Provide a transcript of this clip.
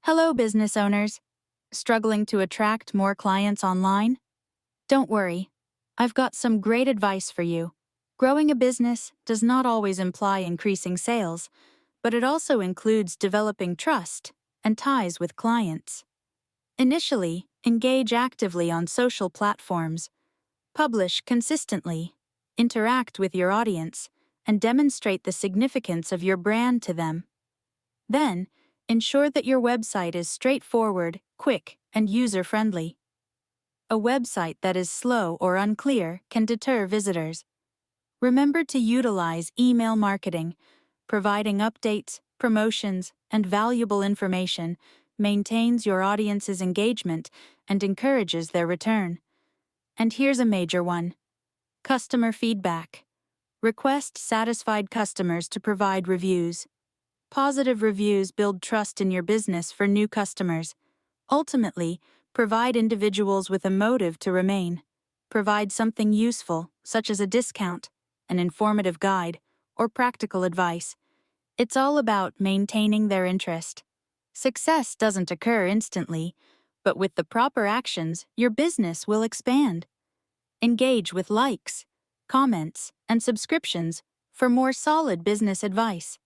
Hello, business owners. Struggling to attract more clients online? Don't worry. I've got some great advice for you. Growing a business does not always imply increasing sales, but it also includes developing trust and ties with clients. Initially, engage actively on social platforms, publish consistently, interact with your audience, and demonstrate the significance of your brand to them. Then, ensure that your website is straightforward, quick, and user-friendly. A website that is slow or unclear can deter visitors. Remember to utilize email marketing. Providing updates, promotions, and valuable information maintains your audience's engagement and encourages their return. And here's a major one: customer feedback. Request satisfied customers to provide reviews. Positive reviews build trust in your business for new customers. Ultimately, provide individuals with a motive to remain. Provide something useful, such as a discount, an informative guide, or practical advice. It's all about maintaining their interest. Success doesn't occur instantly, but with the proper actions, your business will expand. Engage with likes, comments, and subscriptions for more solid business advice.